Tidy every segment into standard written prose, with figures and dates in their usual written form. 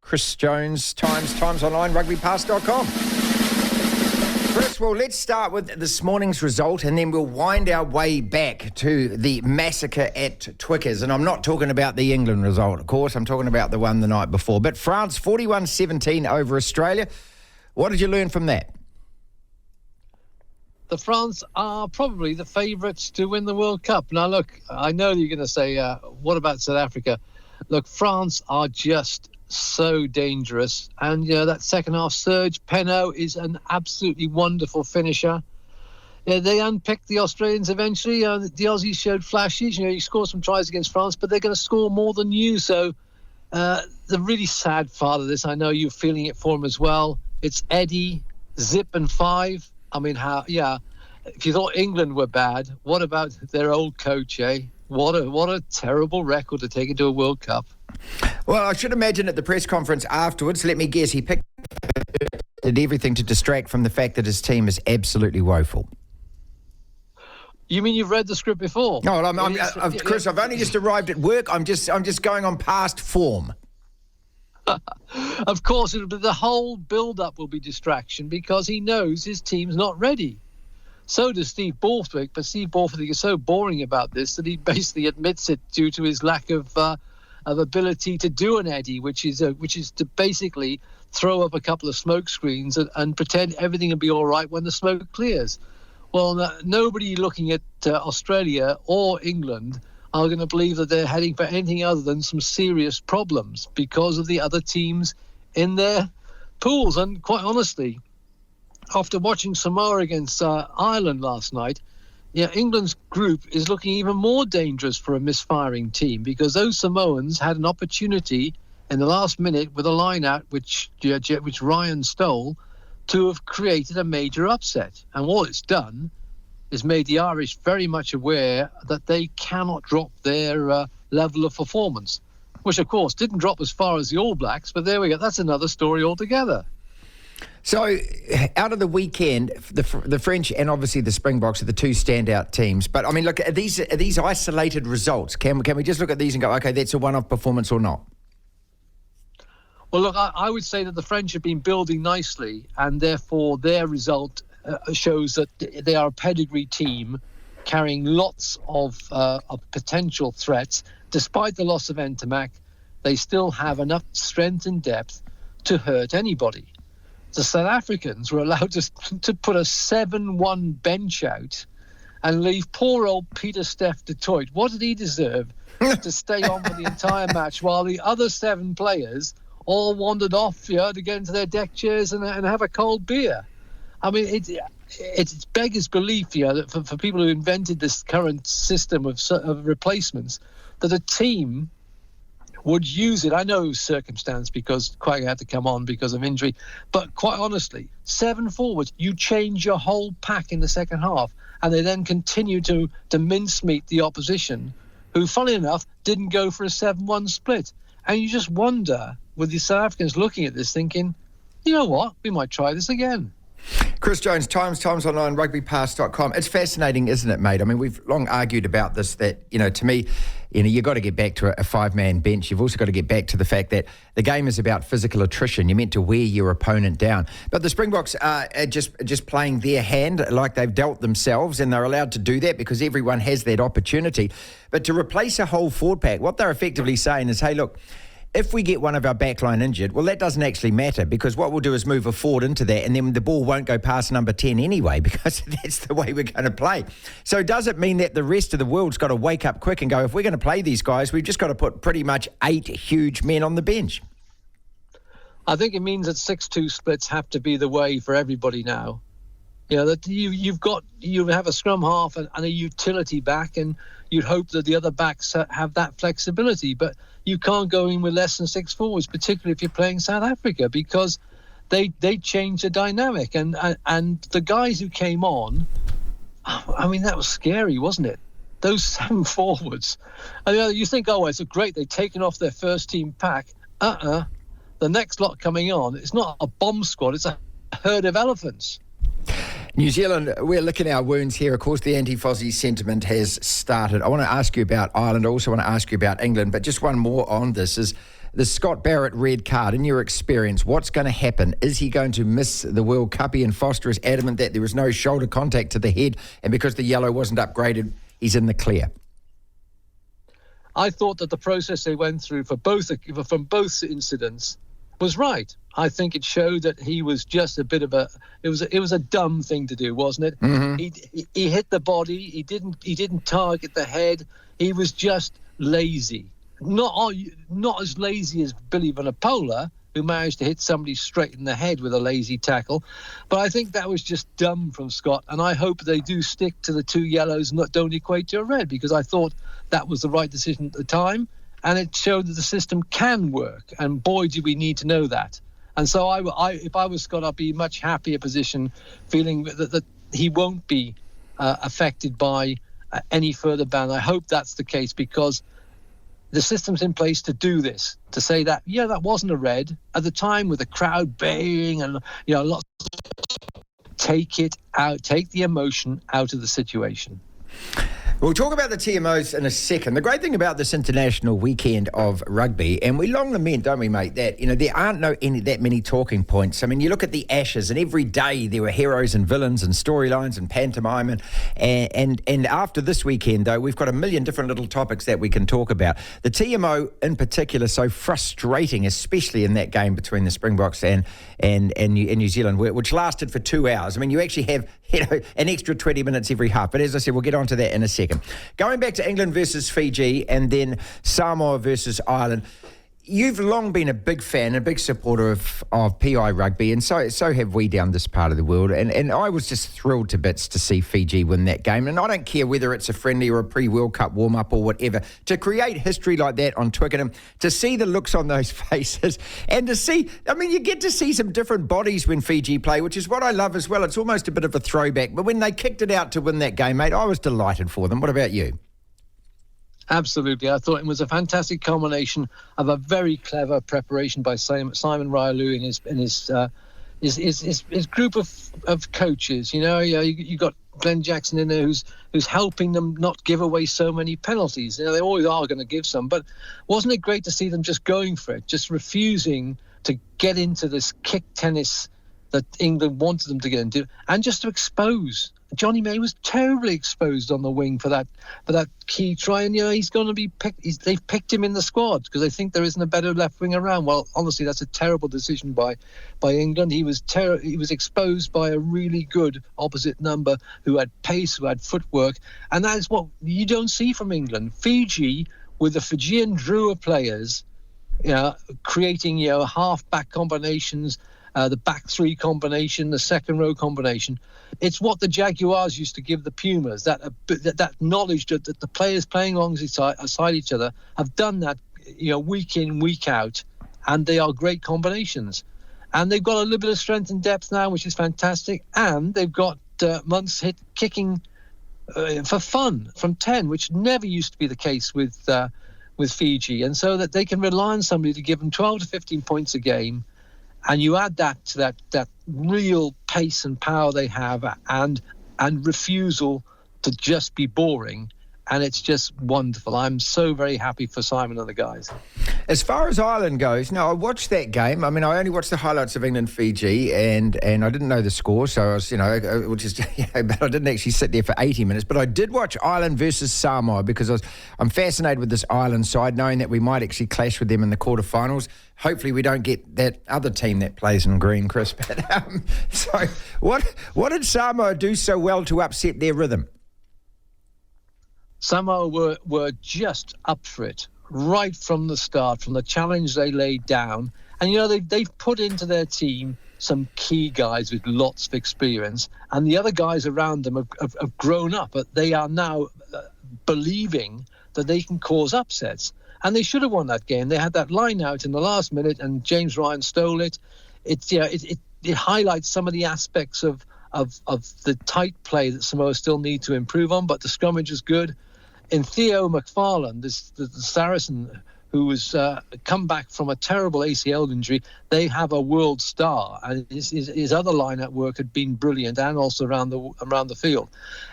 Chris Jones, Times Online, rugbypass.com. Chris, well, let's start with this morning's result and then we'll wind our way back to the massacre at Twickers. And I'm not talking about the England result, of course. I'm talking about the one the night before. But France, 41-17 over Australia. What did you learn from that? The France are probably the favourites to win the World Cup. Now, look, I know you're going to say, what about South Africa? Look, France are just so dangerous. And, that second half surge, Penno is an absolutely wonderful finisher. Yeah, they unpicked the Australians eventually. The Aussies showed flashes. You scored some tries against France, but they're going to score more than you. So the really sad part of this, I know you're feeling it for them as well. It's Eddie, Zip and Five. I mean, if you thought England were bad, what about their old coach, eh? What a terrible record to take into a World Cup. Well, I should imagine at the press conference afterwards, let me guess, he did everything to distract from the fact that his team is absolutely woeful. You mean you've read the script before? No, Chris, I've only just arrived at work. I'm just going on past form. Of course, the whole build-up will be distraction because he knows his team's not ready. So does Steve Borthwick, but Steve Borthwick is so boring about this that he basically admits it due to his lack of ability to do an Eddie, which is to basically throw up a couple of smoke screens and pretend everything will be all right when the smoke clears. Well, nobody looking at Australia or England are going to believe that they're heading for anything other than some serious problems because of the other teams in their pools. And quite honestly, after watching Samoa against Ireland last night, England's group is looking even more dangerous for a misfiring team because those Samoans had an opportunity in the last minute with a line out which Ryan stole to have created a major upset. And all it's done is made the Irish very much aware that they cannot drop their level of performance, which, of course, didn't drop as far as the All Blacks. But there we go. That's another story altogether. So, out of the weekend, the French and obviously the Springboks are the two standout teams. But, I mean, look, are these isolated results? Can we just look at these and go, OK, that's a one-off performance or not? Well, look, I would say that the French have been building nicely and therefore their result shows that they are a pedigree team carrying lots of potential threats. Despite the loss of Ntamack, they still have enough strength and depth to hurt anybody. The South Africans were allowed to put a 7-1 bench out and leave poor old Peter Steph du Toit. What did he deserve to stay on for the entire match while the other 7 players all wandered off to get into their deck chairs and have a cold beer? I mean, it's beggars belief, that for people who invented this current system of replacements, that a team would use it. I know it was circumstance because Quagga had to come on because of injury, but quite honestly, 7 forwards, you change your whole pack in the second half, and they then continue to mincemeat the opposition, who, funnily enough, didn't go for a 7-1 split. And you just wonder, with the South Africans looking at this, thinking, you know what, we might try this again. Chris Jones, Times Online, rugbypass.com. It's fascinating, isn't it, mate? I mean, we've long argued about this, that, to me, you've got to get back to a 5-man bench. You've also got to get back to the fact that the game is about physical attrition. You're meant to wear your opponent down. But the Springboks are just playing their hand like they've dealt themselves, and they're allowed to do that because everyone has that opportunity. But to replace a whole forward pack, what they're effectively saying is, hey, look, if we get one of our backline injured, well, that doesn't actually matter because what we'll do is move a forward into that and then the ball won't go past number 10 anyway because that's the way we're going to play. So does it mean that the rest of the world's got to wake up quick and go, if we're going to play these guys, we've just got to put pretty much 8 huge men on the bench? I think it means that 6-2 splits have to be the way for everybody now. That you have a scrum half and a utility back, and you'd hope that the other backs have that flexibility. But you can't go in with less than 6 forwards, particularly if you're playing South Africa, because they change the dynamic. And the guys who came on, I mean, that was scary, wasn't it? Those 7 forwards. You think, it's great, they've taken off their first team pack. The next lot coming on, it's not a bomb squad, it's a herd of elephants. New Zealand, we're licking our wounds here. Of course, the anti-Fozzie sentiment has started. I want to ask you about Ireland. I also want to ask you about England. But just one more on this is the Scott Barrett red card, in your experience, what's going to happen? Is he going to miss the World Cup? Ian Foster is adamant that there was no shoulder contact to the head, and because the yellow wasn't upgraded, he's in the clear. I thought that the process they went through from both incidents was right. I think it showed that he was just a bit of a. It was a dumb thing to do, wasn't it? Mm-hmm. He hit the body. He didn't target the head. He was just lazy. Not as lazy as Billy Vanapola, who managed to hit somebody straight in the head with a lazy tackle. But I think that was just dumb from Scott, and I hope they do stick to the 2 yellows and don't equate to a red, because I thought that was the right decision at the time, and it showed that the system can work, and boy, do we need to know that. And so if I was Scott, I'd be in a much happier position, feeling that he won't be affected by any further ban. I hope that's the case, because the system's in place to do this, to say that, that wasn't a red at the time, with the crowd baying and lots. Take it out, take the emotion out of the situation. We'll talk about the TMOs in a second. The great thing about this international weekend of rugby, and we long lament, don't we, mate, that there aren't that many talking points. I mean, you look at the Ashes, and every day there were heroes and villains and storylines and pantomime, and after this weekend, though, we've got a million different little topics that we can talk about. The TMO in particular, so frustrating, especially in that game between the Springboks and New Zealand, which lasted for 2 hours. I mean, you actually have an extra 20 minutes every half. But as I said, we'll get on to that in a second. Going back to England versus Fiji and then Samoa versus Ireland. You've long been a big fan, a big supporter of PI rugby, and so have we down this part of the world. And I was just thrilled to bits to see Fiji win that game. And I don't care whether it's a friendly or a pre-World Cup warm-up or whatever. To create history like that on Twickenham, to see the looks on those faces, and to see, you get to see some different bodies when Fiji play, which is what I love as well. It's almost a bit of a throwback. But when they kicked it out to win that game, mate, I was delighted for them. What about you? Absolutely. I thought it was a fantastic combination of a very clever preparation by Simon Raiolu and his group of coaches. You got Glenn Jackson in there who's helping them not give away so many penalties. They always are going to give some, but wasn't it great to see them just going for it, just refusing to get into this kick tennis that England wanted them to get into, and just to expose. Johnny May was terribly exposed on the wing for that key try, and he's going to be picked. They've picked him in the squad because they think there isn't a better left wing around. Well, honestly, that's a terrible decision by England. He was exposed by a really good opposite number who had pace, who had footwork, and that is what you don't see from England. Fiji, with the Fijian Drua players, creating half-back combinations. The back three combination, the second row combination. It's what the Jaguars used to give the Pumas, that knowledge that the players playing alongside each other have done that, week in, week out, and they are great combinations. And they've got a little bit of strength and depth now, which is fantastic. And they've got Muntz kicking for fun from 10, which never used to be the case with Fiji. And so that they can rely on somebody to give them 12 to 15 points a game. And you add that to that real pace and power they have, and refusal to just be boring, and it's just wonderful. I'm so very happy for Simon and the guys. As far as Ireland goes, I watched that game. I only watched the highlights of England-Fiji, and I didn't know the score, so I was, but I didn't actually sit there for 80 minutes. But I did watch Ireland versus Samoa because I'm fascinated with this Ireland side, knowing that we might actually clash with them in the quarterfinals. Hopefully we don't get that other team that plays in green, Chris. But, so what did Samoa do so well to upset their rhythm? Samoa were just up for it right from the start, from the challenge they laid down. And, they've put into their team some key guys with lots of experience, and the other guys around them have grown up. But they are now believing that they can cause upsets. And they should have won that game. They had that line out in the last minute, and James Ryan stole it. It highlights some of the aspects of the tight play that Samoa still need to improve on, but the scrummage is good. In Theo McFarlane, the Saracen, who was come back from a terrible ACL injury, they have a world star, and his other line-out work had been brilliant, and also around the field.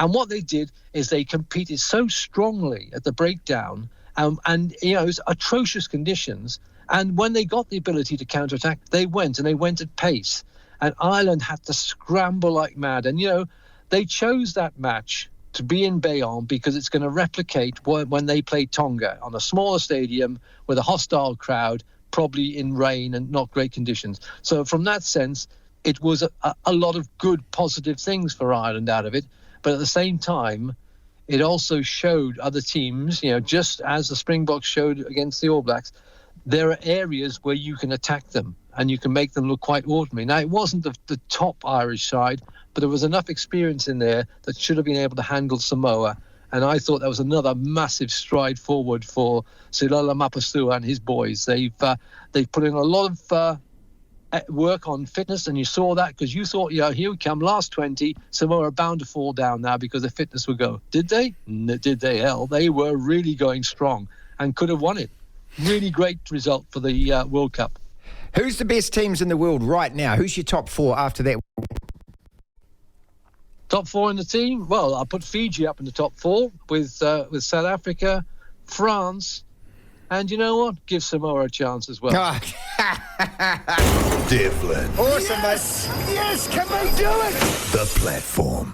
And what they did is they competed so strongly at the breakdown, and it was atrocious conditions, And when they got the ability to counterattack, they went at pace. And Ireland had to scramble like mad. And, they chose that match to be in Bayonne because it's going to replicate when they played Tonga on a smaller stadium with a hostile crowd, probably in rain and not great conditions. So from that sense, it was a lot of good, positive things for Ireland out of it. But at the same time, it also showed other teams, just as the Springboks showed against the All Blacks, there are areas where you can attack them and you can make them look quite ordinary. Now, it wasn't the top Irish side, but there was enough experience in there that should have been able to handle Samoa. And I thought that was another massive stride forward for Silola Mapasua and his boys. They've put in a lot of work on fitness, and you saw that because you thought, here we come, last 20, Samoa are bound to fall down now because the fitness would go. Did they? Did they? Hell, they were really going strong and could have won it. Really great result for the World Cup. Who's the best teams in the world right now? Who's your top 4 after that? Top 4 in the team? Well, I'll put Fiji up in the top 4 with South Africa, France, and you know what? Give Samoa a chance as well. Devlin. Awesome, yes! Yes, can they do it? The Platform.